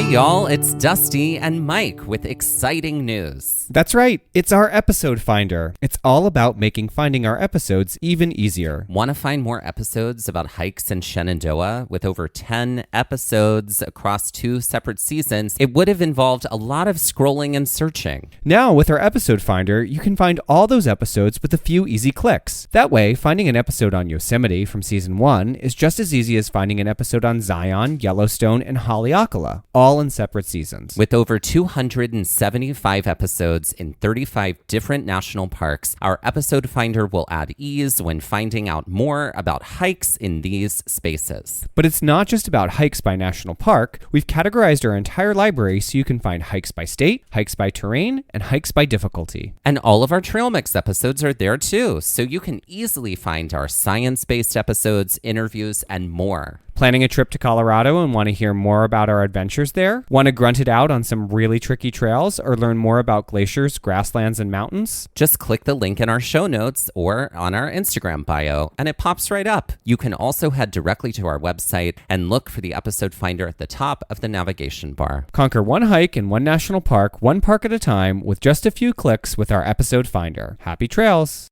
Hey y'all, it's Dusty and Mike with exciting news. That's right, it's our episode finder. It's all about making finding our episodes even easier. Want to find more episodes about hikes in Shenandoah? With over 10 episodes across 2 separate seasons, it would have involved a lot of scrolling and searching. Now, with our episode finder, you can find all those episodes with a few easy clicks. That way, finding an episode on Yosemite from season 1 is just as easy as finding an episode on Zion, Yellowstone, and Haleakala, all in separate seasons. With over 275 episodes in 35 different national parks, our episode finder will add ease when finding out more about hikes in these spaces. But it's not just about hikes by national park. We've categorized our entire library so you can find hikes by state, hikes by terrain, and hikes by difficulty. And all of our Trail Mix episodes are there too, so you can easily find our science-based episodes, interviews, and more. Planning a trip to Colorado and want to hear more about our adventures there? Want to grunt it out on some really tricky trails or learn more about glaciers, grasslands, and mountains? Just click the link in our show notes or on our Instagram bio, and it pops right up. You can also head directly to our website and look for the episode finder at the top of the navigation bar. Conquer one hike in one national park, one park at a time, with just a few clicks with our episode finder. Happy trails!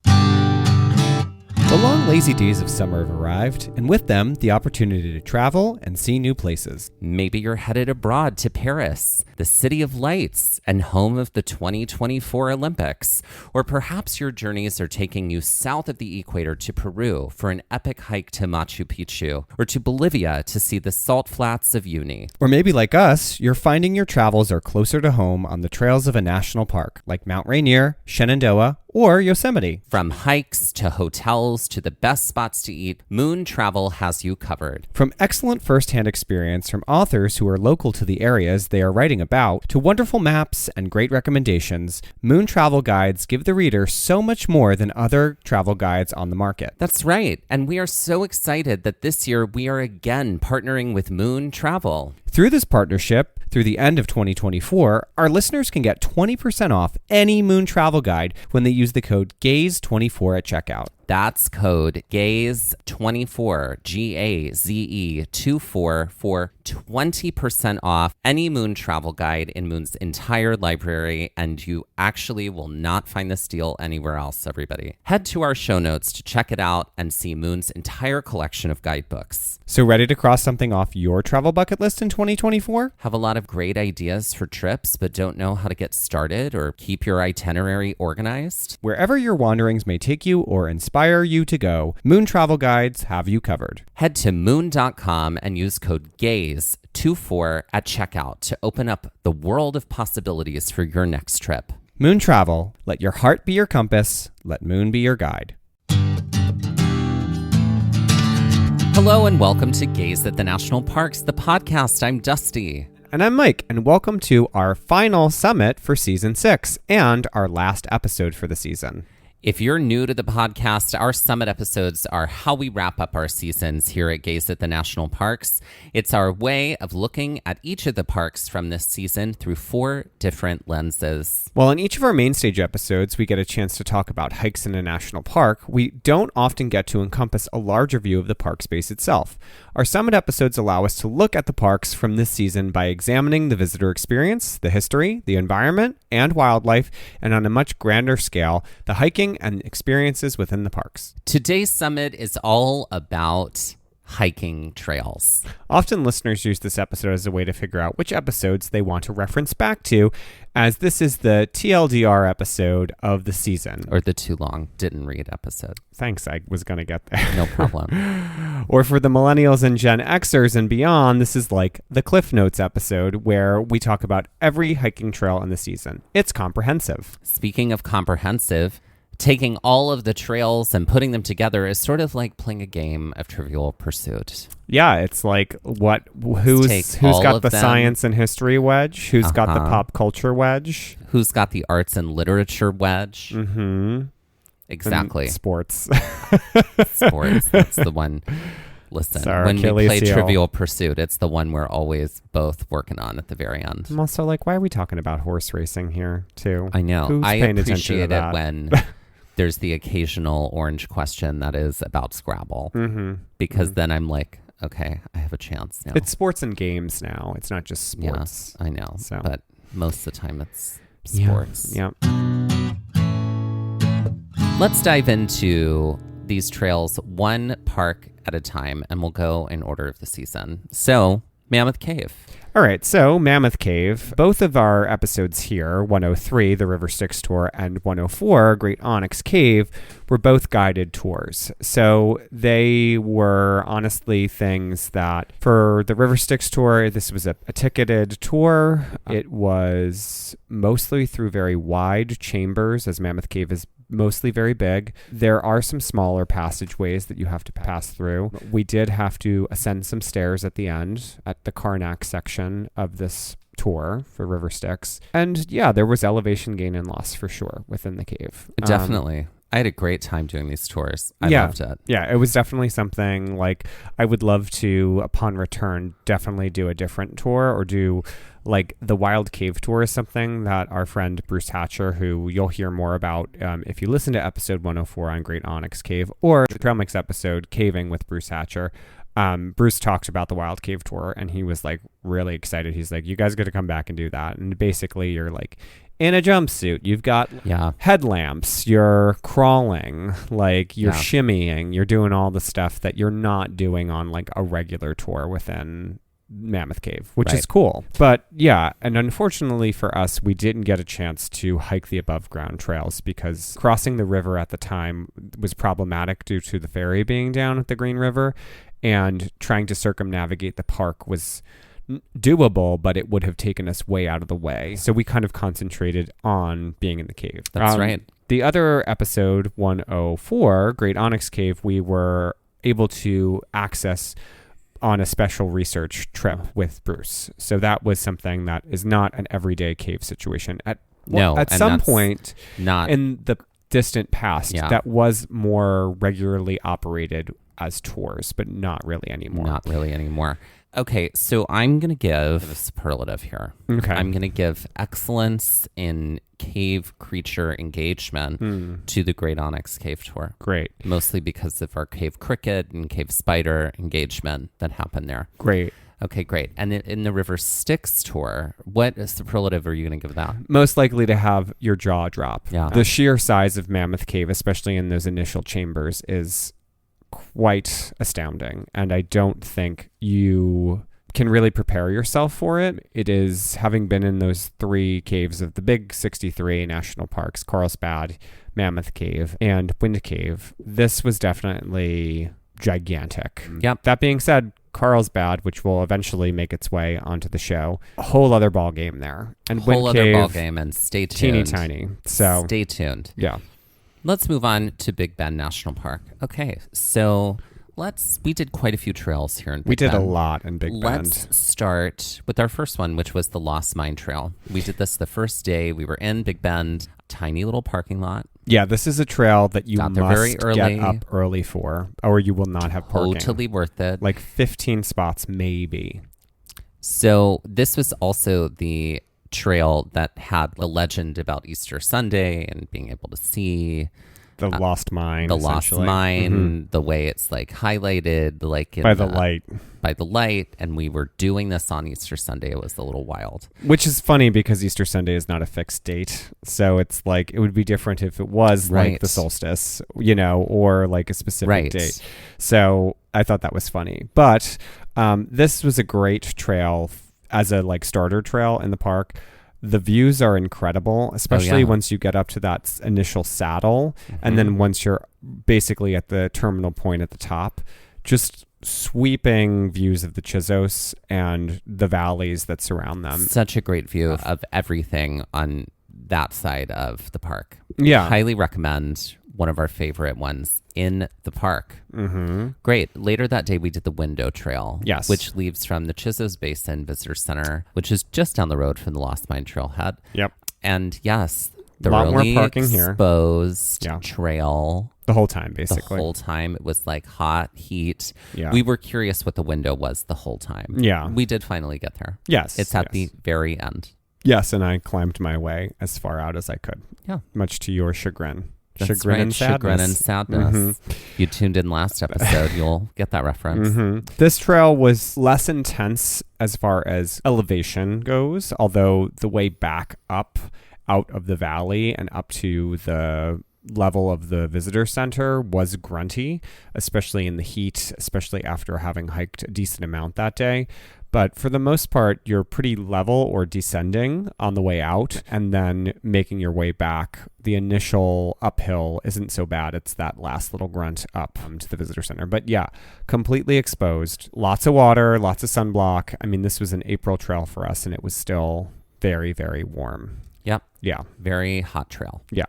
The long, lazy days of summer have arrived, and with them, the opportunity to travel and see new places. Maybe you're headed abroad to Paris, the city of lights and home of the 2024 Olympics. Or perhaps your journeys are taking you south of the equator to Peru for an epic hike to Machu Picchu, or to Bolivia to see the salt flats of Uyuni. Or maybe like us, you're finding your travels are closer to home on the trails of a national park, like Mount Rainier, Shenandoah, or Yosemite. From hikes to hotels to the best spots to eat, Moon Travel has you covered. From excellent first-hand experience from authors who are local to the areas they are writing about, to wonderful maps and great recommendations, Moon Travel Guides give the reader so much more than other travel guides on the market. That's right, and we are so excited that this year we are again partnering with Moon Travel. Through this partnership, through the end of 2024, our listeners can get 20% off any Moon Travel Guide when they use the code GAZE24 at checkout. That's code GAZE24, GAZE24 for 20% off any Moon Travel Guide in Moon's entire library, and you actually will not find this deal anywhere else, everybody. Head to our show notes to check it out and see Moon's entire collection of guidebooks. So ready to cross something off your travel bucket list in 2024? Have a lot of great ideas for trips, but don't know how to get started or keep your itinerary organized? Wherever your wanderings may take you or inspire you to go, Moon Travel Guides have you covered. Head to moon.com and use code GAZE24 at checkout to open up the world of possibilities for your next trip. Moon Travel. Let your heart be your compass. Let Moon be your guide. Hello and welcome to Gaze at the National Parks, the podcast. I'm Dusty. And I'm Mike, and welcome to our final summit for Season 6 and our last episode for the season. If you're new to the podcast, our summit episodes are how we wrap up our seasons here at Gaze at the National Parks. It's our way of looking at each of the parks from this season through 4 different lenses. Well, in each of our main stage episodes, we get a chance to talk about hikes in a national park. We don't often get to encompass a larger view of the park space itself. Our summit episodes allow us to look at the parks from this season by examining the visitor experience, the history, the environment, and wildlife, and on a much grander scale, the hiking and experiences within the parks. Today's summit is all about hiking trails. Often listeners use this episode as a way to figure out which episodes they want to reference back to, as this is the TLDR episode of the season. Or the too long, didn't read episode. Thanks, I was going to get there. No problem. Or for the millennials and Gen Xers and beyond, this is like the Cliff Notes episode where we talk about every hiking trail in the season. It's comprehensive. Speaking of comprehensive, taking all of the trails and putting them together is sort of like playing a game of Trivial Pursuit. Yeah, it's like who's got the science and history wedge? Who's got the pop culture wedge? Who's got the arts and literature wedge? Mm-hmm. Exactly. And sports. Sports, that's the one. Listen, when we play Trivial Pursuit, it's the one we're always both working on at the very end. I'm also like, why are we talking about horse racing here, too? I know. Who's paying attention to appreciate it when there's the occasional orange question that is about Scrabble. Mm-hmm. Because then I'm like, Okay, I have a chance now. It's sports and games now. It's not just sports. Yeah, I know. So. But most of the time it's sports. Yeah. Let's dive into these trails one park at a time, and we'll go in order of the season. So, Mammoth Cave. All right, so Mammoth Cave, both of our episodes here, 103, the River Styx Tour, and 104, Great Onyx Cave, were both guided tours. So they were honestly things that, for the River Styx Tour, this was a ticketed tour. It was mostly through very wide chambers, as Mammoth Cave is mostly very big. There are some smaller passageways that you have to pass through. We did have to ascend some stairs at the end at the Karnak section of this tour for River Styx. And yeah, there was elevation gain and loss for sure within the cave. Definitely. I had a great time doing these tours. I loved it. Yeah, it was definitely something like I would love to, upon return, definitely do a different tour or do like the Wild Cave Tour is something that our friend Bruce Hatcher, who you'll hear more about if you listen to episode 104 on Great Onyx Cave or the Trail Mix episode, Caving with Bruce Hatcher. Bruce talked about the Wild Cave Tour and he was like really excited. He's like, you guys got to come back and do that. And basically you're like in a jumpsuit, you've got headlamps, you're crawling, like you're shimmying, you're doing all the stuff that you're not doing on like a regular tour within Mammoth Cave, which is cool. But yeah, and unfortunately for us, we didn't get a chance to hike the above ground trails because crossing the river at the time was problematic due to the ferry being down at the Green River, and trying to circumnavigate the park was doable, but it would have taken us way out of the way. So we kind of concentrated on being in the cave. That's right. The other episode, 104, Great Onyx Cave, we were able to access on a special research trip with Bruce. So that was something that is not an everyday cave situation. At some point in the distant past, that was more regularly operated as tours, but not really anymore. Okay, so I'm going to give a superlative here. Okay. I'm going to give excellence in cave creature engagement to the Great Onyx Cave Tour. Great. Mostly because of our cave cricket and cave spider engagement that happened there. Great. Okay, great. And in the River Styx Tour, what superlative are you going to give that? Most likely to have your jaw drop. Yeah. The sheer size of Mammoth Cave, especially in those initial chambers, is quite astounding, and I don't think you can really prepare yourself for it. It is, having been in those three caves of the big 63 national parks, Carlsbad, Mammoth Cave, and Wind Cave, this was definitely gigantic. Yep. That being said, Carlsbad, which will eventually make its way onto the show, a whole other ball game there. And whole Wind other Cave, ball game, and stay tuned. Teeny tiny. So stay tuned. Yeah. Let's move on to Big Bend National Park. Okay, so we did quite a few trails here in Big Bend. We did a lot in Big Bend. Let's start with our first one, which was the Lost Mine Trail. We did this the first day. We were in Big Bend, tiny little parking lot. Yeah, this is a trail that you must very early. get up early for, or you will not have parking. Totally worth it. Like 15 spots, maybe. So this was also the trail that had a legend about Easter Sunday and being able to see the lost mine, the way it's like highlighted, like by the light. And we were doing this on Easter Sunday. It was a little wild, which is funny because Easter Sunday is not a fixed date. So it's like, it would be different if it was like the solstice, or like a specific date. So I thought that was funny, but this was a great trail as a like starter trail in the park. The views are incredible, especially once you get up to that initial saddle. Mm-hmm. And then once you're basically at the terminal point at the top, just sweeping views of the Chizos and the valleys that surround them. Such a great view of everything on that side of the park. Yeah. Highly recommend. One of our favorite ones in the park. Mm-hmm. Great. Later that day, we did the Window Trail, yes, which leaves from the Chizos Basin Visitor Center, which is just down the road from the Lost Mine Trailhead. Yep. And yes, the really more parking exposed trail. The whole time, basically. The whole time. It was like hot heat. Yeah. We were curious what the window was the whole time. Yeah. We did finally get there. Yes. It's at the very end. Yes, and I climbed my way as far out as I could. Yeah. Much to your chagrin. That's Chagrin right, and sadness. Chagrin and sadness. You tuned in last episode, you'll get that reference. This trail was less intense as far as elevation goes, although the way back up out of the valley and up to the level of the visitor center was grunty, especially in the heat, especially after having hiked a decent amount that day. But for the most part, you're pretty level or descending on the way out and then making your way back. The initial uphill isn't so bad. It's that last little grunt up to the visitor center. But yeah, completely exposed. Lots of water, lots of sunblock. I mean, this was an April trail for us and it was still very, very warm. Yep. Yeah. Very hot trail. Yeah.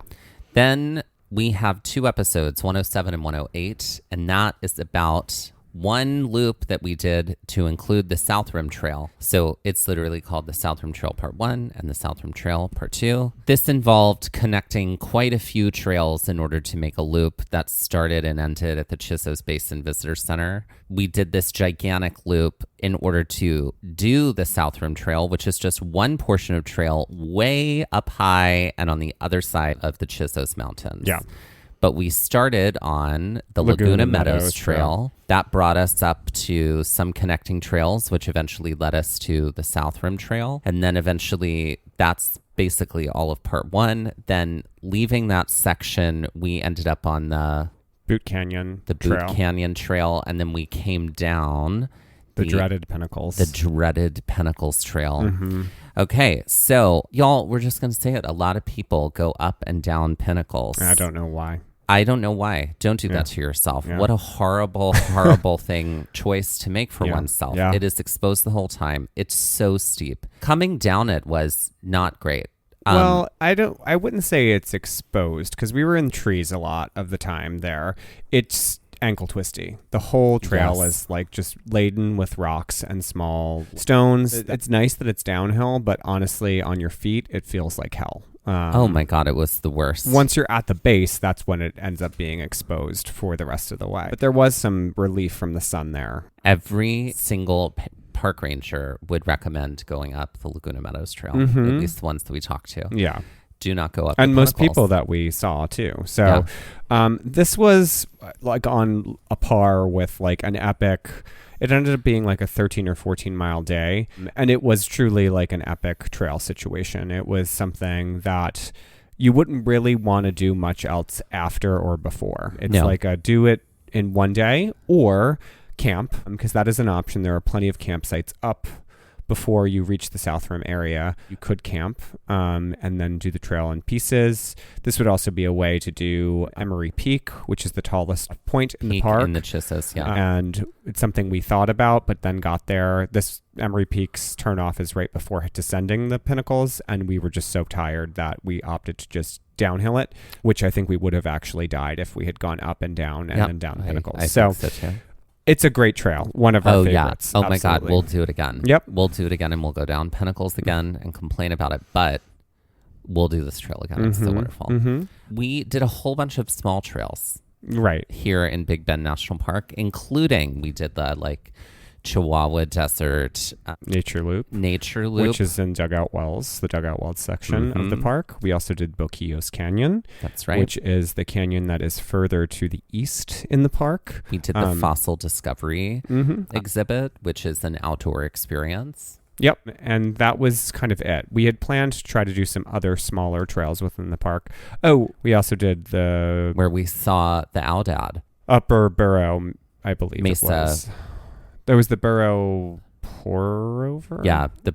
Then we have 2 episodes, 107 and 108, and that is about one loop that we did to include the South Rim Trail. So it's literally called the South Rim Trail Part 1 and the South Rim Trail Part 2. This involved connecting quite a few trails in order to make a loop that started and ended at the Chisos Basin Visitor Center. We did this gigantic loop in order to do the South Rim Trail, which is just one portion of trail way up high and on the other side of the Chisos Mountains. Yeah. But we started on the Laguna Meadows Trail. That brought us up to some connecting trails, which eventually led us to the South Rim Trail. And then eventually, that's basically all of Part 1. Then leaving that section, we ended up on the Boot Canyon Trail. And then we came down the dreaded Pinnacles. The dreaded Pinnacles Trail. Okay, so y'all, we're just going to say it. A lot of people go up and down Pinnacles. I don't know why. Don't do that to yourself. Yeah. What a horrible, horrible choice to make for oneself. Yeah. It is exposed the whole time. It's so steep. Coming down it was not great. Well, I wouldn't say it's exposed because we were in trees a lot of the time there. It's ankle twisty. The whole trail is like just laden with rocks and small stones. It's nice that it's downhill, but honestly, on your feet, it feels like hell. Oh my God, it was the worst. Once you're at the base, that's when it ends up being exposed for the rest of the way. But there was some relief from the sun there. Every single park ranger would recommend going up the Laguna Meadows Trail, at least the ones that we talked to. Yeah. Do not go up. And most people that we saw too. So this was like on a par with like an epic. It ended up being like a 13 or 14 mile day. And it was truly like an epic trail situation. It was something that you wouldn't really want to do much else after or before. It's like a do it in one day or camp, because that is an option. There are plenty of campsites up before you reach the South Rim area. You could camp and then do the trail in pieces. This would also be a way to do Emery Peak, which is the tallest point in the park. In the Chisos, and it's something we thought about, but then got there. This Emery Peak's turnoff is right before descending the Pinnacles, and we were just so tired that we opted to just downhill it, which I think we would have actually died if we had gone up and down and then down Pinnacles. I think so too. It's a great trail. One of our favorites. Yeah. Oh my God. We'll do it again. Yep. We'll do it again and we'll go down Pinnacles again and complain about it. But we'll do this trail again. It's so wonderful. We did a whole bunch of small trails. Right. Here in Big Bend National Park, including we did the Chihuahua Desert Nature Loop, which is in Dugout Wells, the Dugout Wells section of the park. We also did Boquillos Canyon. That's right. Which is the canyon that is further to the east in the park. We did the Fossil Discovery exhibit, which is an outdoor experience. Yep, and that was kind of it. We had planned to try to do some other smaller trails within the park. Oh, we also did where we saw the Aoudad. Upper Burrow, I believe Mesa. It was. There was the Burrow pour-over? Yeah, the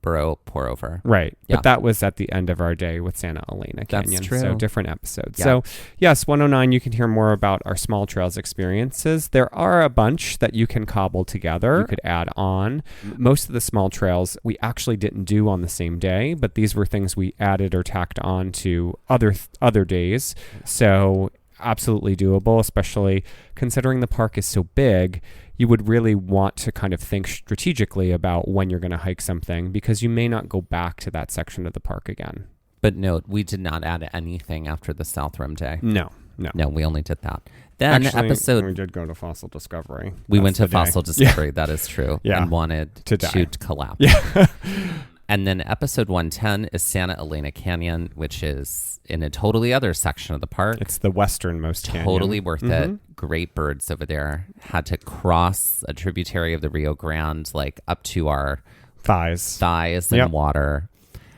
Burrow pour-over. Right, yeah. But that was at the end of our day with Santa Elena Canyon. That's true. So different episodes. Yeah. So yes, 109, you can hear more about our small trails experiences. There are a bunch that you can cobble together. You could add on. Most of the small trails we actually didn't do on the same day, but these were things we added or tacked on to other days. So absolutely doable, especially considering the park is so big. You would really want to kind of think strategically about when you're going to hike something, because you may not go back to that section of the park again. But note, we did not add anything after the South Rim Day. No, we only did that. Then actually, we did go to Fossil Discovery. We went to Fossil Discovery, that is true, and wanted to collapse. Yeah. And then episode 110 is Santa Elena Canyon, which is in a totally other section of the park. It's the westernmost canyon. Totally worth it. Great birds over there. Had to cross a tributary of the Rio Grande, like up to our thighs in water.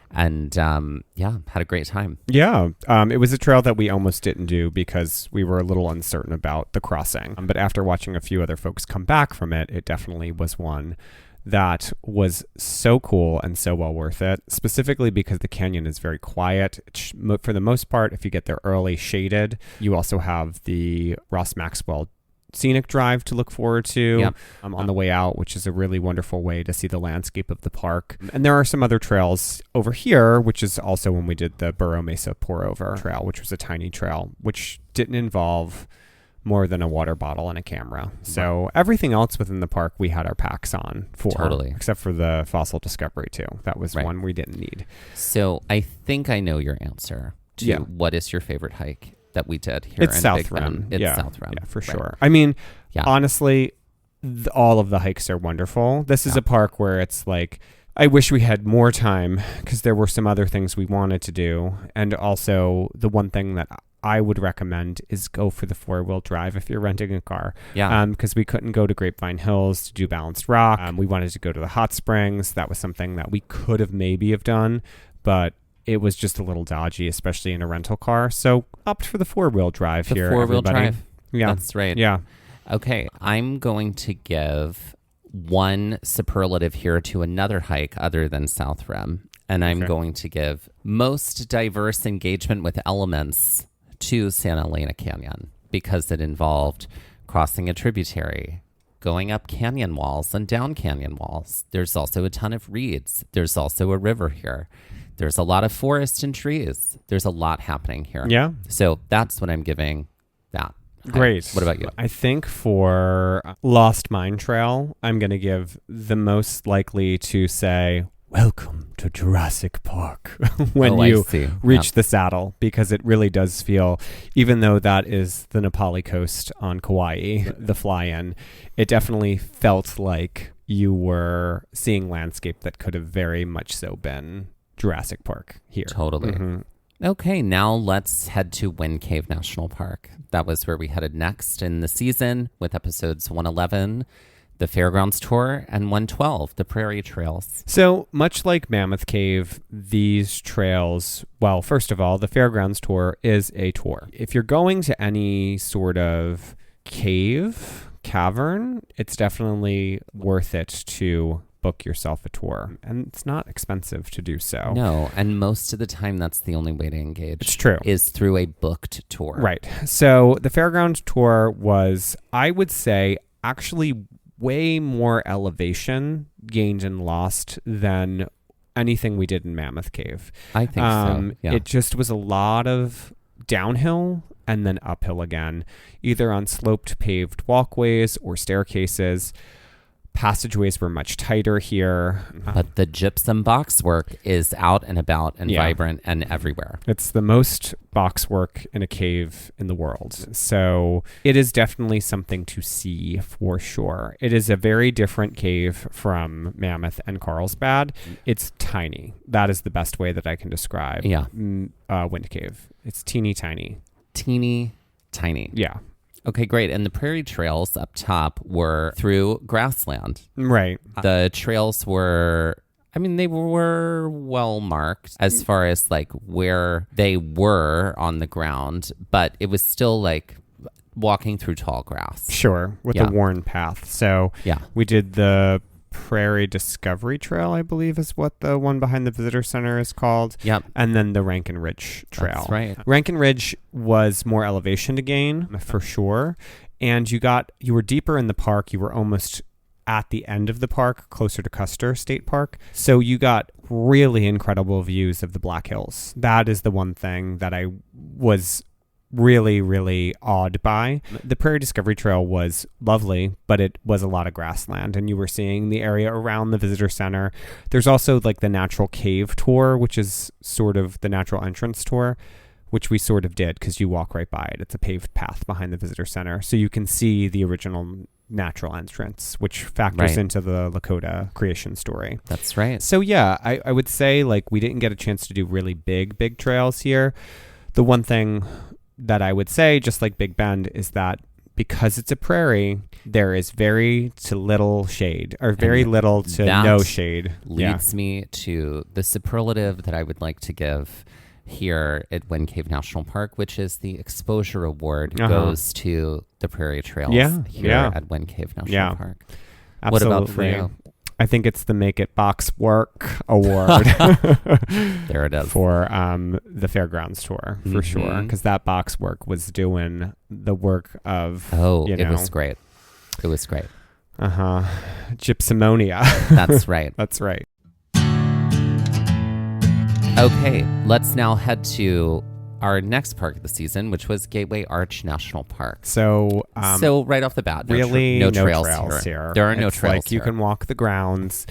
And had a great time. Yeah. It was a trail that we almost didn't do because we were a little uncertain about the crossing. But after watching a few other folks come back from it, it definitely was one that was so cool and so well worth it, specifically because the canyon is very quiet. For the most part, if you get there early, shaded. You also have the Ross Maxwell scenic drive to look forward to on the way out, which is a really wonderful way to see the landscape of the park. And there are some other trails over here, which is also when we did the Burro Mesa Pour Over Trail, which was a tiny trail, which didn't involve more than a water bottle and a camera. So everything else within the park we had our packs on for. Totally. Except for the fossil discovery too. That was one we didn't need. So I think I know your answer to what is your favorite hike that we did here it's in South Big Rim. Bend. It's South Rim. Yeah, for sure. I mean, honestly, all of the hikes are wonderful. This is a park where it's like, I wish we had more time because there were some other things we wanted to do. And also the one thing that I would recommend is go for the 4-wheel drive if you're renting a car. Yeah. Because we couldn't go to Grapevine Hills to do Balanced Rock. We wanted to go to the hot springs. That was something that we could have maybe have done, but it was just a little dodgy, especially in a rental car. So opt for the 4-wheel drive here. The 4-wheel drive. Yeah. That's right. Yeah. Okay. I'm going to give one superlative here to another hike other than South Rim. And I'm going to give most diverse engagement with elements to Santa Elena Canyon because it involved crossing a tributary, going up canyon walls and down canyon walls. There's also a ton of reeds. There's also a river here. There's a lot of forest and trees. There's a lot happening here. Yeah. So that's what I'm giving that. Great. What about you? I think for Lost Mine Trail, I'm going to give the most likely to say, welcome to Jurassic Park when you reach the saddle, because it really does feel, even though that is the Nepali coast on Kauai, the fly-in, it definitely felt like you were seeing landscape that could have very much so been Jurassic Park here. Totally. Okay, now let's head to Wind Cave National Park. That was where we headed next in the season with episodes 111, the Fairgrounds Tour, and 112, the Prairie Trails. So much like Mammoth Cave, these trails, well, first of all, the Fairgrounds Tour is a tour. If you're going to any sort of cavern, it's definitely worth it to book yourself a tour, and it's not expensive to do so. No, and most of the time that's the only way to engage. It's true. Is through a booked tour. Right. So the Fairground Tour was, I would say, actually way more elevation gained and lost than anything we did in Mammoth Cave. I think so. Yeah. It just was a lot of downhill and then uphill again, either on sloped paved walkways or staircases. Passageways were much tighter here. But the gypsum boxwork is out and about and vibrant and everywhere. It's the most boxwork in a cave in the world. So it is definitely something to see for sure. It is a very different cave from Mammoth and Carlsbad. It's tiny. That is the best way that I can describe Wind Cave. It's teeny tiny. Teeny tiny. Yeah. Okay, great. And the prairie trails up top were through grassland. Right. The trails were, they were well marked as far as like where they were on the ground, but it was still like walking through tall grass. Sure, with a worn path. So we did the Prairie Discovery Trail, I believe is what the one behind the visitor center is called. Yep. And then the Rankin Ridge Trail. That's right. Rankin Ridge was more elevation to gain for sure. And you were deeper in the park. You were almost at the end of the park, closer to Custer State Park. So you got really incredible views of the Black Hills. That is the one thing that I was really, really awed by. The Prairie Discovery Trail was lovely, but it was a lot of grassland, and you were seeing the area around the visitor center. There's also like the Natural Cave Tour, which is sort of the natural entrance tour, which we sort of did because you walk right by it. It's a paved path behind the visitor center, so you can see the original natural entrance, which factors into the Lakota creation story. That's right. So yeah, I would say like we didn't get a chance to do really big trails here. The one thing that I would say, just like Big Bend, is that because it's a prairie, there is very to little shade, or very little to no shade. Leads me to the superlative that I would like to give here at Wind Cave National Park, which is the exposure award goes to the prairie trails here at Wind Cave National Park. Absolutely. What about for you? I think it's the Make It Box Work Award. There it is. For the Fairgrounds tour, for sure. Because that box work was doing the work of, it was great. It was great. Gypsumonia. That's right. That's right. Okay, let's now head to our next park of the season, which was Gateway Arch National Park. So right off the bat, really no trails here. There are no trails like you can walk the grounds.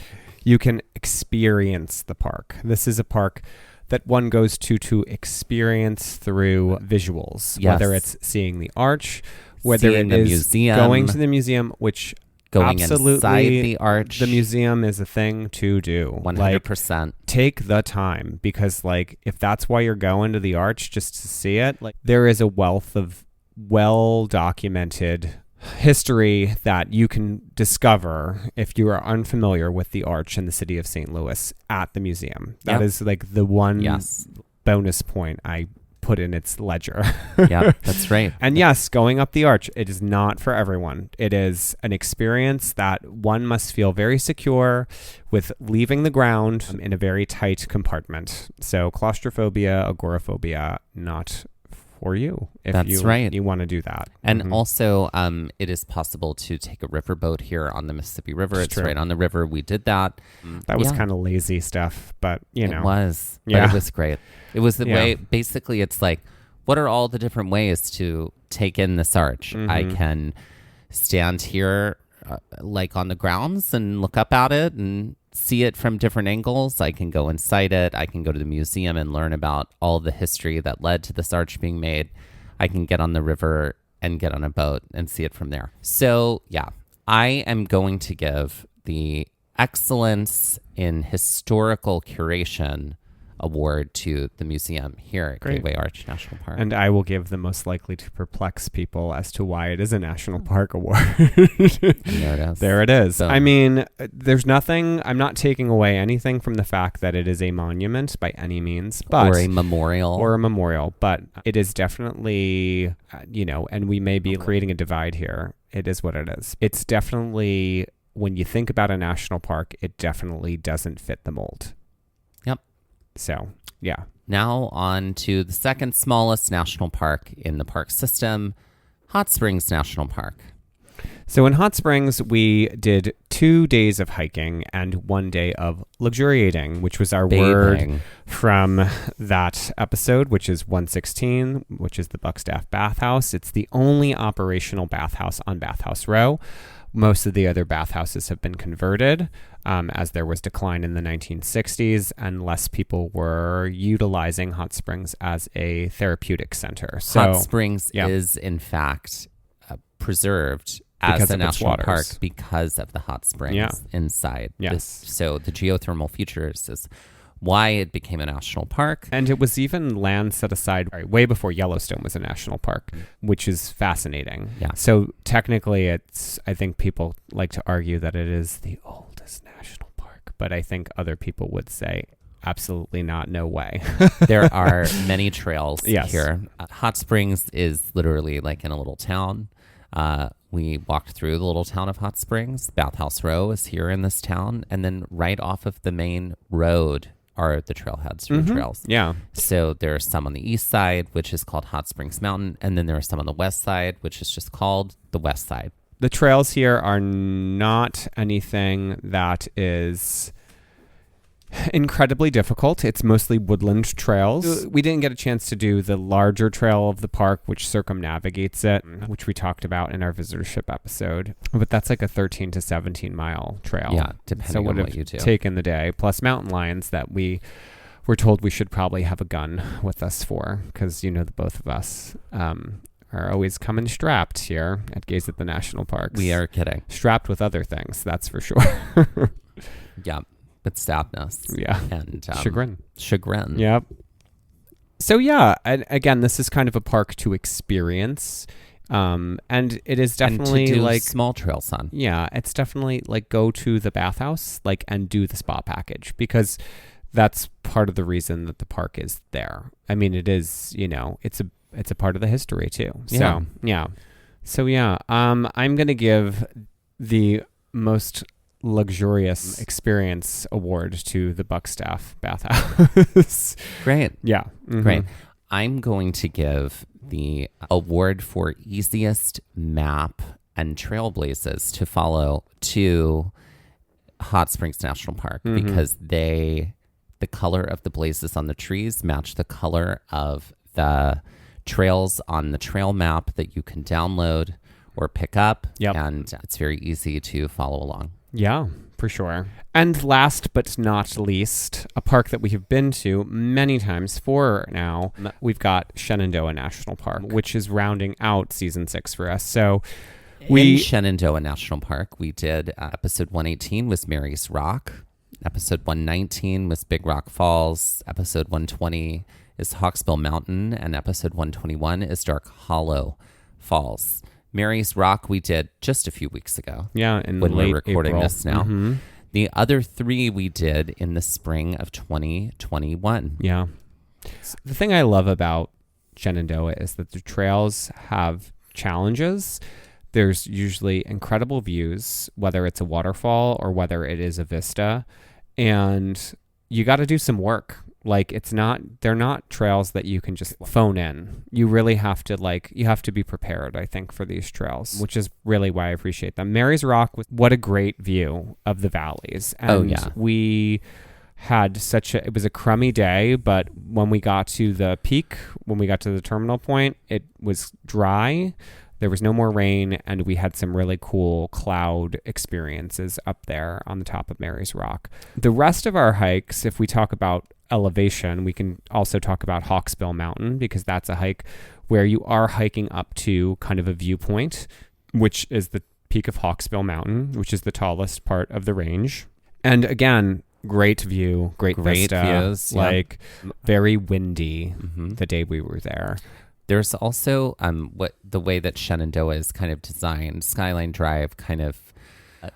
You can experience the park. This is a park that one goes to experience through visuals, whether it's seeing the arch, whether it is museum, going to the museum, which going absolutely inside the arch. The museum is a thing to do. 100%. Like, take the time, because like if that's why you're going to the arch, just to see it, like there is a wealth of well-documented history that you can discover if you are unfamiliar with the arch in the city of St. Louis at the museum. That is like the one bonus point I put in its ledger. Yeah, that's right. And yes, going up the arch, it is not for everyone. It is an experience that one must feel very secure with leaving the ground in a very tight compartment. So claustrophobia, agoraphobia, not for you if you want to do that. And also, it is possible to take a riverboat here on the Mississippi River. It's right on the river. We did that. That was kind of lazy stuff, but you know. It was. But it was great. It was the way, basically, it's like, what are all the different ways to take in this arch? I can stand here like on the grounds and look up at it and see it from different angles. I can go inside it. I can go to the museum and learn about all the history that led to this arch being made. I can get on the river and get on a boat and see it from there. So yeah, I am going to give the Excellence in Historical Curation award to the museum here at Gateway Arch National Park. And I will give the most likely to perplex people as to why it is a national park award. There it is. There it is. Boom. I mean, there's nothing, I'm not taking away anything from the fact that it is a monument by any means, but or a memorial, but it is definitely, and we may be creating a divide here. It is what it is. It's definitely, when you think about a national park, it definitely doesn't fit the mold. Yep. So, yeah. Now on to the second smallest national park in the park system, Hot Springs National Park. So in Hot Springs, we did 2 days of hiking and 1 day of luxuriating, which was our word from that episode, which is 116, which is the Buckstaff Bathhouse. It's the only operational bathhouse on Bathhouse Row. Most of the other bathhouses have been converted as there was decline in the 1960s and less people were utilizing Hot Springs as a therapeutic center. So, Hot Springs is, in fact, preserved as a national park because of the hot springs inside. Yes. So the geothermal features is why it became a national park. And it was even land set aside way before Yellowstone was a national park, which is fascinating. Yeah. So technically I think people like to argue that it is the oldest national park, but I think other people would say absolutely not, no way. There are many trails here. Hot Springs is literally like in a little town. We walked through the little town of Hot Springs. Bathhouse Row is here in this town. And then right off of the main road are the trailheads or trails. Yeah. So there are some on the east side, which is called Hot Springs Mountain. And then there are some on the west side, which is just called the west side. The trails here are not anything that is incredibly difficult. It's mostly woodland trails. We didn't get a chance to do the larger trail of the park, which circumnavigates it, which we talked about in our visitorship episode. But that's like a 13 to 17 mile trail. Yeah, depending on what you do. Taken the day, plus mountain lions that we were told we should probably have a gun with us for, because the both of us are always coming strapped here at Gaze at the National Parks. We are kidding. Strapped with other things, that's for sure. Yeah, but sadness. Yeah. And Chagrin. Yep. So yeah, and again, this is kind of a park to experience. And it is definitely and to do like small trails on. Yeah, it's definitely like go to the bathhouse and do the spa package, because that's part of the reason that the park is there. I mean, it is, it's a part of the history too. So I'm going to give the most luxurious experience award to the Buckstaff Bathhouse. Great. Yeah. Mm-hmm. Great. I'm going to give the award for easiest map and trailblazes to follow to Hot Springs National Park, because the color of the blazes on the trees match the color of the trails on the trail map that you can download or pick up. Yep. And it's very easy to follow along. Yeah, for sure. And last but not least, a park that we have been to many times for now, we've got Shenandoah National Park, which is rounding out season 6 for us. So in Shenandoah National Park, we did episode 118 was Mary's Rock. Episode 119 was Big Rock Falls. Episode 120 is Hawksbill Mountain. And episode 121 is Dark Hollow Falls. Mary's Rock we did just a few weeks ago. Yeah, in when late we're recording April. this now. Mm-hmm. The other 3 we did in the spring of 2021. Yeah. The thing I love about Shenandoah is that the trails have challenges. There's usually incredible views, whether it's a waterfall or whether it is a vista. And you got to do some work. Like they're not trails that you can just phone in. You really have to you have to be prepared, I think, for these trails, which is really why I appreciate them. Mary's Rock, what a great view of the valleys. And we had it was a crummy day, but when we got to the peak, when we got to the terminal point, it was dry. There was no more rain, and we had some really cool cloud experiences up there on the top of Mary's Rock. The rest of our hikes, if we talk about elevation, we can also talk about Hawksbill Mountain, because that's a hike where you are hiking up to kind of a viewpoint, which is the peak of Hawksbill Mountain, which is the tallest part of the range. And again, great view, great vista, views, very windy the day we were there. There's also the way that Shenandoah is kind of designed. Skyline Drive kind of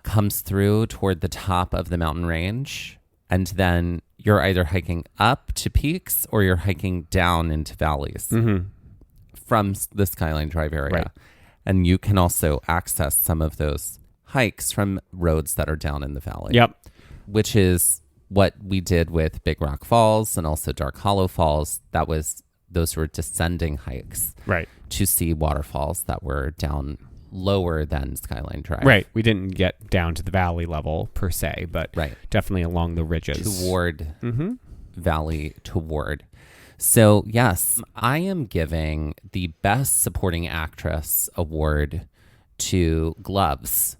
comes through toward the top of the mountain range, and then you're either hiking up to peaks or you're hiking down into valleys from the Skyline Drive area. Right. And you can also access some of those hikes from roads that are down in the valley. Yep. Which is what we did with Big Rock Falls and also Dark Hollow Falls. Those were descending hikes, right, to see waterfalls that were down lower than Skyline Drive. Right. We didn't get down to the valley level per se, but definitely along the ridges. Toward valley toward. So yes, I am giving the Best Supporting Actress award to Gloves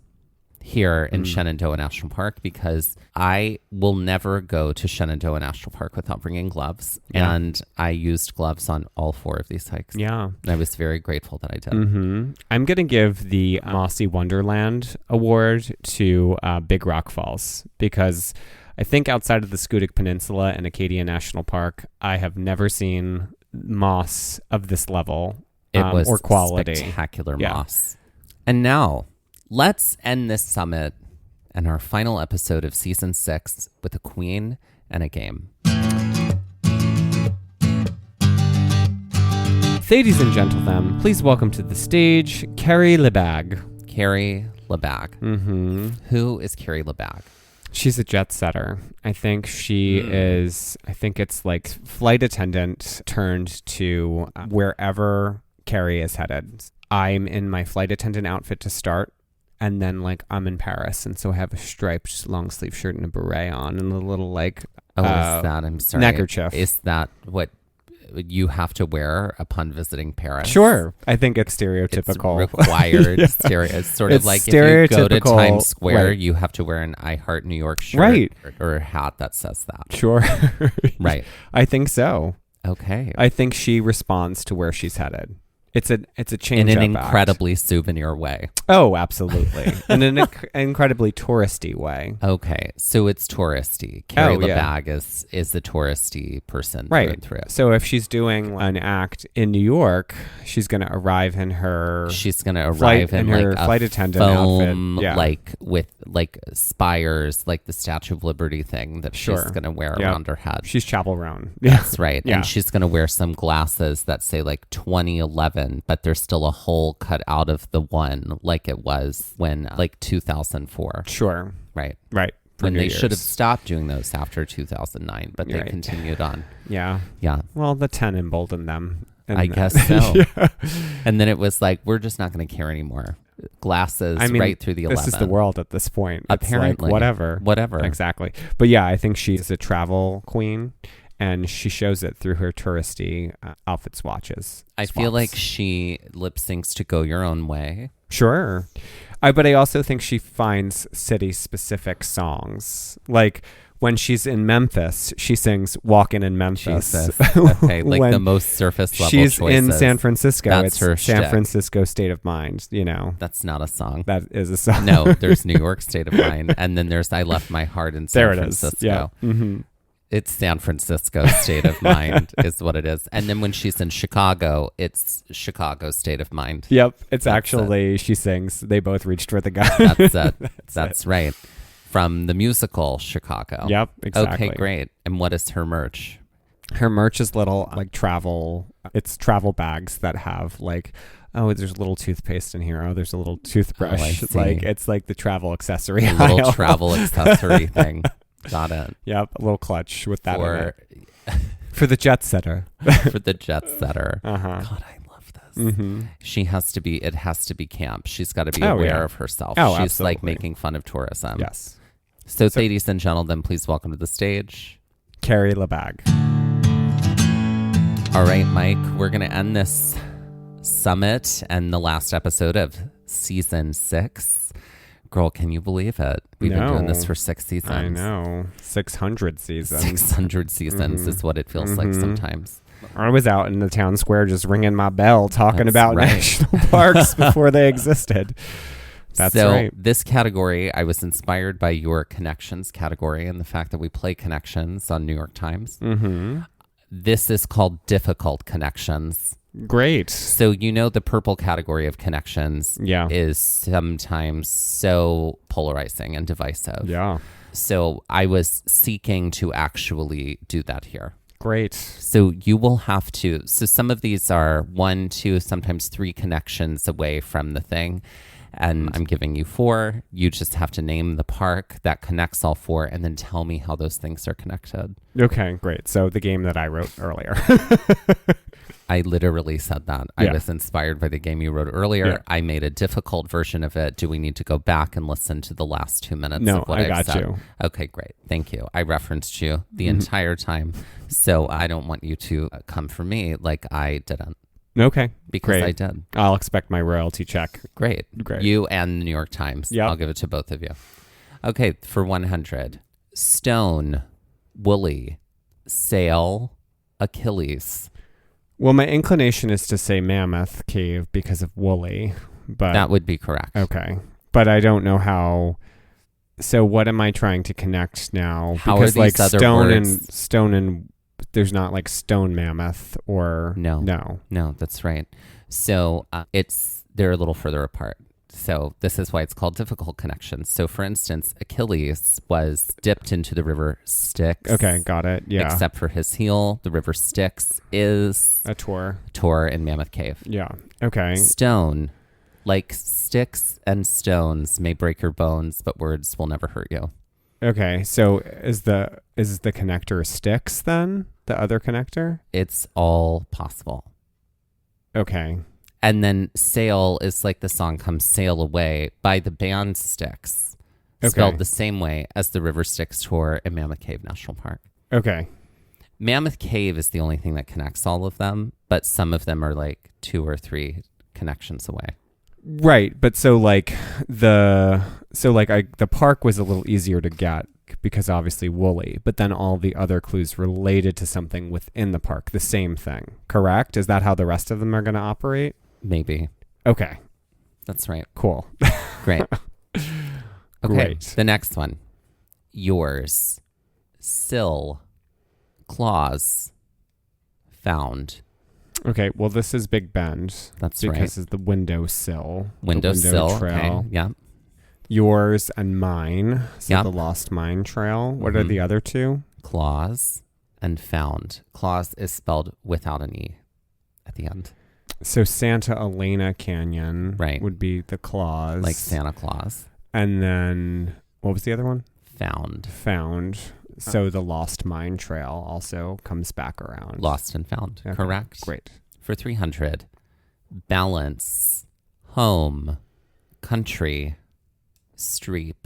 here in Shenandoah National Park, because I will never go to Shenandoah National Park without bringing gloves. Yeah. And I used gloves on all 4 of these hikes. Yeah. And I was very grateful that I did. I'm going to give the Mossy Wonderland award to Big Rock Falls, because I think outside of the Schoodic Peninsula and Acadia National Park, I have never seen moss of this level or quality. Spectacular moss. And now, let's end this summit and our final episode of season 6 with a queen and a game. Ladies and gentlemen, please welcome to the stage Carrie Lebag. Carrie Lebag. Who is Carrie Lebag? She's a jet setter. I think she is, it's like flight attendant turned to wherever Carrie is headed. I'm in my flight attendant outfit to start. And then, I'm in Paris, and so I have a striped long-sleeve shirt and a beret on, and a little, is that, I'm sorry. neckerchief. Is that what you have to wear upon visiting Paris? Sure. I think it's stereotypical. It's required. It's sort of like if you go to Times Square, you have to wear an I Heart New York shirt or a hat that says that. Sure. Right. I think so. Okay. I think she responds to where she's headed It's a change in an up incredibly souvenir way. Oh, absolutely. In an incredibly touristy way. Okay, so it's touristy. Carrie yeah. LaBag is a touristy person Right. through and through. So if she's doing an act in New York, she's going to arrive in her flight attendant foam, outfit. Yeah. like with like spires, like the Statue of Liberty thing that she's going to wear around her head. She's Chappell Roan. That's right. Yeah. And she's going to wear some glasses that say like 2011, but there's still a hole cut out of the one like it was when like 2004. Sure. Right. Right. When they should have stopped doing those after 2009, but they Right. continued on. Yeah. Yeah. Well, the 10 emboldened them. I guess so. Yeah. And then it was like, we're just not going to care anymore. Glasses right through the 11. This is the world at this point. Apparently. It's like whatever. Exactly. But yeah, I think she's a travel queen, and she shows it through her touristy outfit swatches. I feel like she lip syncs to Go Your Own Way. Sure. But I also think she finds city-specific songs. Like when she's in Memphis, she sings Walkin' in Memphis. Jesus. Okay, like the most surface level she's choices. In San Francisco. That's it's her San shtick. Francisco State of Mind, you know. That's not a song. That is a song. No, there's New York State of Mind. And then there's I Left My Heart in San Francisco. It is. Yeah. Mm-hmm. It's San Francisco State of Mind is what it is. And then when she's in Chicago, it's Chicago State of Mind. Yep. It's actually, she sings, They Both Reached for the Gun. That's it. That's right. From the musical Chicago. Yep, exactly. Okay, great. And what is her merch? Her merch is little like travel bags that have like, oh, there's a little toothpaste in here. Oh, there's a little toothbrush. Oh, I see. Like it's like the travel accessory. A little travel accessory thing. Got it. Yep, a little clutch with that For, in it. For the jet setter. For the jet setter. Uh-huh. God, I love this. Mm-hmm. It has to be camp. She's got to be aware of herself. Oh, She's absolutely. like making fun of tourism. Yes. So, ladies and gentlemen, please welcome to the stage, Carrie LaBag. All right, Mike, we're going to end this summit and the last episode of season 6. Girl, can you believe it? We've been doing this for 6 seasons. I know. 600 seasons. 600 seasons is what it feels like sometimes. I was out in the town square just ringing my bell talking about national parks before they existed. That's right. This category, I was inspired by your connections category and the fact that we play connections on New York Times. Mm-hmm. This is called difficult connections. Great. So the purple category of connections is sometimes so polarizing and divisive. Yeah. So I was seeking to actually do that here. Great. So you will have to. So some of these are 1, 2, sometimes 3 connections away from the thing. And I'm giving you 4. You just have to name the park that connects all 4 and then tell me how those things are connected. Okay, great. So the game that I wrote earlier. I literally said that. I was inspired by the game you wrote earlier. Yeah. I made a difficult version of it. Do we need to go back and listen to the last 2 minutes of what I've said? No, I got you. Okay, great. Thank you. I referenced you the entire time. So I don't want you to come for me like I didn't. Okay. Because great. I did. I'll expect my royalty check. Great. You and the New York Times. Yep. I'll give it to both of you. Okay, for 100. Stone, woolly, sail, Achilles. Well, my inclination is to say Mammoth Cave because of woolly, but that would be correct. Okay. But I don't know how. So what am I trying to connect now? How because are these like other stone words? and there's not like stone mammoth or no, that's right. So they're a little further apart. So this is why it's called difficult connections. So for instance, Achilles was dipped into the river Styx. Okay, got it. Yeah. Except for his heel, the river Styx is a Tor in Mammoth Cave. Yeah. Okay. Stone, like sticks and stones may break your bones, but words will never hurt you. Okay, so is the connector Styx then? The other connector? It's all possible. Okay. And then sail is like the song Come Sail Away by the band Styx. Spelled the same way as the River Styx tour in Mammoth Cave National Park. Okay. Mammoth Cave is the only thing that connects all of them, but some of them are like 2 or 3 connections away. Right, but the park was a little easier to get because obviously woolly, but then all the other clues related to something within the park, the same thing, correct? Is that how the rest of them are going to operate? Maybe. Okay. That's right. Cool. Great. Okay. Great. The next one. Yours. Sill. Claws. Found. Okay. Well, this is Big Bend. That's because right. it's the windowsill. Windowsill. Trail. Okay. Yeah. Yours and mine. So Yep. the Lost Mine Trail. What are the other two? Claws and found. Claws is spelled without an E at the end. So Santa Elena Canyon Right. would be the claws. Like Santa Claus. And then, what was the other one? Found. Found. So the Lost Mine Trail also comes back around. Lost and found. Okay, Correct. Great. For 300. Balance. Home. Country. Streep.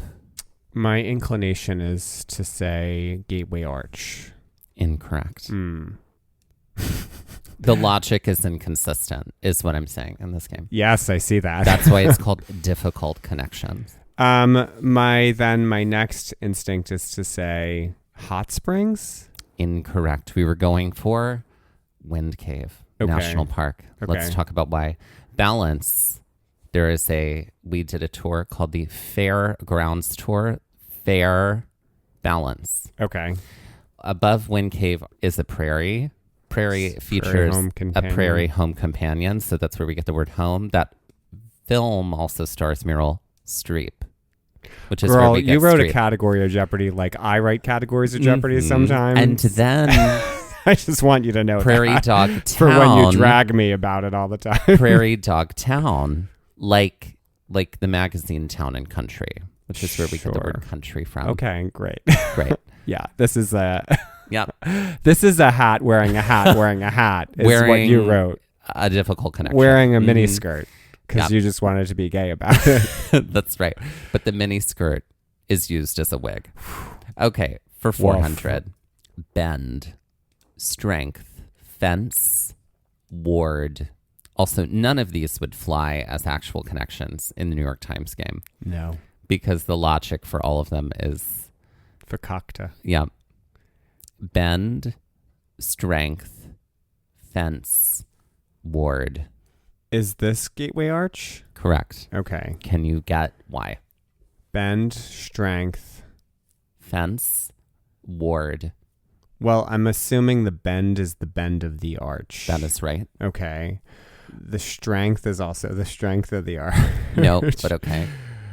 My inclination is to say Gateway Arch. Incorrect. Mm. The logic is inconsistent, is what I'm saying in this game. Yes, I see that. That's why it's called difficult connections. My next instinct is to say Hot Springs. Incorrect. We were going for Wind Cave National Park. Okay. Let's talk about why. Balance. We did a tour called the Fairgrounds Tour. Fair Balance. Okay. Above Wind Cave is a prairie. Prairie features a prairie home companion, so that's where we get the word home. That film also stars Meryl Streep, which is where we get you wrote Streep. a category of Jeopardy like I write categories of Jeopardy sometimes. And then I just want you to know Prairie that Dog Town. for when you drag me about it all the time. Prairie Dog Town, like the magazine Town and Country, which is where we get the word country from. Okay, great. Great. Yeah, this is a Yep. This is a hat wearing a hat wearing a hat is what you wrote. A difficult connection. Wearing a mini skirt because Yep. you just wanted to be gay about it. That's right. But the mini skirt is used as a wig. Okay, for 400. Bend. Strength. Fence. Ward. Also, none of these would fly as actual connections in the New York Times game No. because the logic for all of them is, Fakakta. yeah. Bend, strength, fence, ward. Is this Gateway Arch? Correct. Okay. Can you get why? Bend, strength. Fence, ward. Well, I'm assuming the bend is the bend of the arch. That is right. Okay. The strength is also the strength of the arch. No, but okay.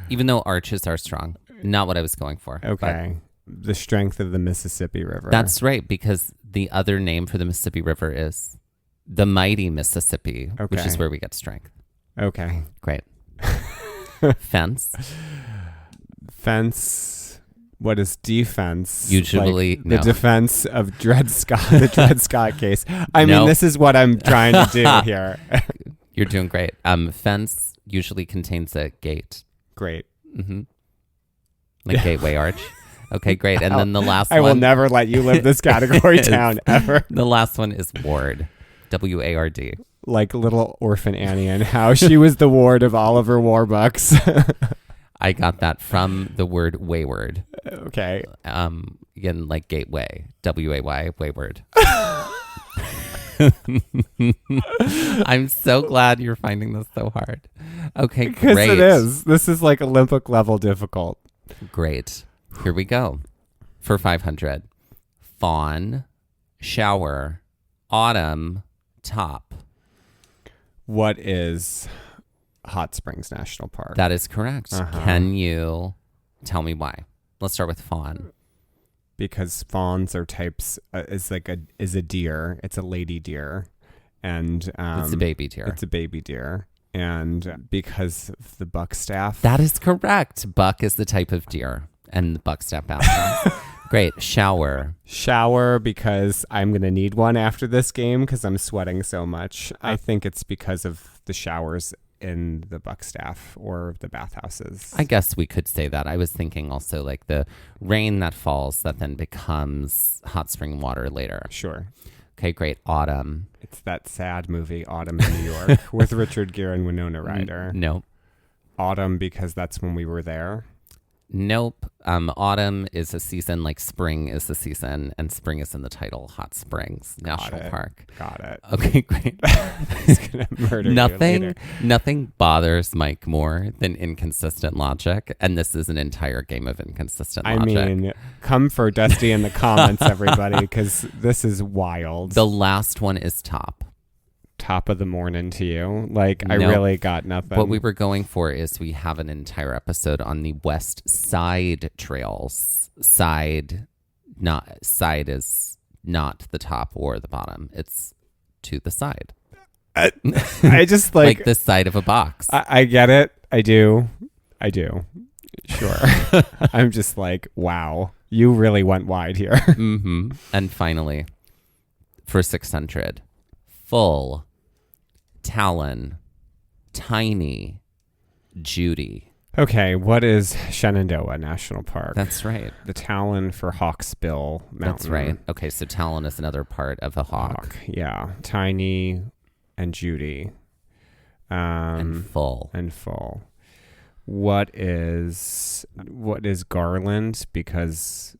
Even though arches are strong. Not what I was going for. Okay. The strength of the Mississippi River. That's right, because the other name for the Mississippi River is the mighty Mississippi, which is where we get strength. Okay. Great. Fence. Fence. What is defense? Usually, like no. the defense of Dred Scott, the Dred Scott case. I mean, No. this is what I'm trying to do here. You're doing great. Fence usually contains a gate. Great. Mm-hmm. Like Gateway Arch. Okay, great. And then the last one. I will never let you live this category down ever. The last one is ward. W-A-R-D. Like little orphan Annie and how she was the ward of Oliver Warbucks. I got that from the word wayward. Okay. Again, like gateway. W-A-Y, wayward. I'm so glad you're finding this so hard. Okay, Because great. it is. This is like Olympic level difficult. Great. Here we go. For 500. Fawn, shower, autumn, top. What is Hot Springs National Park? That is correct. Uh-huh. Can you tell me why? Let's start with fawn. Because fawns are types is a deer. It's a lady deer, and It's a baby deer. It's a baby deer, and because of the buckstaff. That is correct. Buck is the type of deer, and the buckstaff bathhouse. Great. Shower. Shower because I'm gonna need one after this game because I'm sweating so much. I think it's because of the showers in the buckstaff or the bathhouses. I guess we could say that. I was thinking also like the rain that falls that then becomes hot spring water later. Sure. Okay, great. Autumn. It's that sad movie, Autumn in New York, with Richard Gere and Winona Ryder. No. Autumn because that's when we were there. Nope. Autumn is a season like spring is the season, and spring is in the title. Hot Springs National Park. Got it. Okay, great. He's gonna murder you later. Nothing bothers Mike more than inconsistent logic, and this is an entire game of inconsistent logic. I mean, come for Dusty in the comments, everybody, because this is wild. The last one is top. Top of the morning to you. Like, I Nope. really got nothing. What we were going for is we have an entire episode on the west side trails. Side is not the top or the bottom. It's to the side. I just like the side of a box. I get it. I do. Sure. I'm just like, wow, you really went wide here. Mm-hmm. And finally, for 600, full, Talon, tiny, Judy. Okay, what is Shenandoah National Park? That's right. The Talon for Hawksbill Mountain. That's right. Okay, so Talon is another part of a hawk. Yeah. Tiny and Judy. And full. What is Garland? Because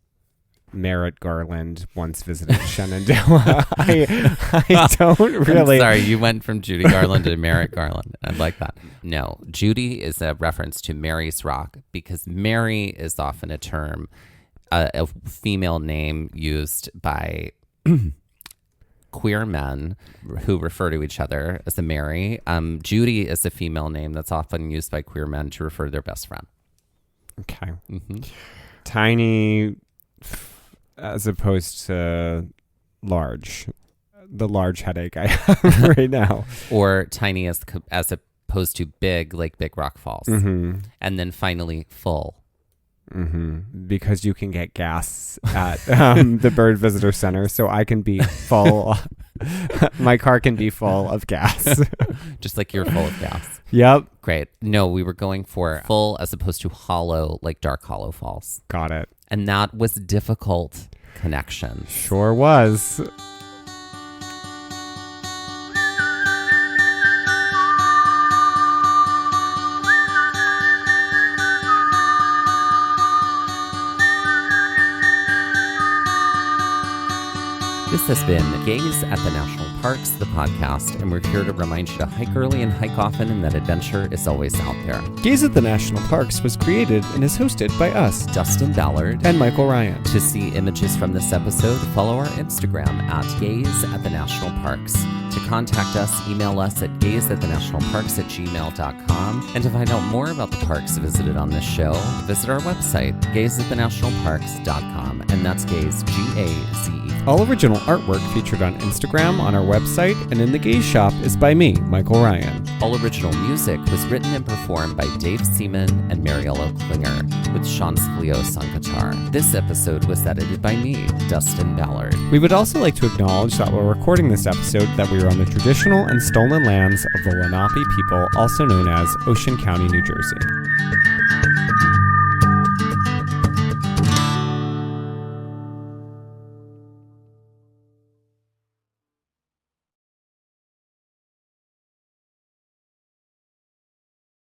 Merritt Garland once visited Shenandoah. I don't really. I'm sorry, you went from Judy Garland to Merritt Garland. I like that. No, Judy is a reference to Mary's Rock because Mary is often a term, a female name used by queer men who refer to each other as a Mary. Judy is a female name that's often used by queer men to refer to their best friend. Okay. Mm-hmm. Tiny as opposed to large. The large headache I have right now. Or tiny as opposed to big, like Big Rock Falls. Mm-hmm. And then finally full. Mm-hmm. Because you can get gas at the Bird Visitor Center, so I can be full. My car can be full of gas. Just like you're full of gas. Yep. Great. No, we were going for full as opposed to hollow, like Dark Hollow Falls. Got it. And that was difficult connection. Sure was. This has been Gaze at the National Parks, the podcast, and we're here to remind you to hike early and hike often and that adventure is always out there. Gaze at the National Parks was created and is hosted by us, Dustin Ballard and Michael Ryan. To see images from this episode, follow our Instagram at Gaze at the National Parks. To contact us, email us at gazeatthenationalparks@gmail.com. And to find out more about the parks visited on this show, visit our website, gazeatthenationalparks.com. And that's Gaze, G-A-Z-E. All original artwork featured on Instagram, on our website, and in the Gaze Shop is by me, Michael Ryan. All original music was written and performed by Dave Seaman and Mariella Klinger, with Sean Splios on guitar. This episode was edited by me, Dustin Ballard. We would also like to acknowledge that while recording this episode that we are on the traditional and stolen lands of the Lenape people, also known as Ocean County, New Jersey.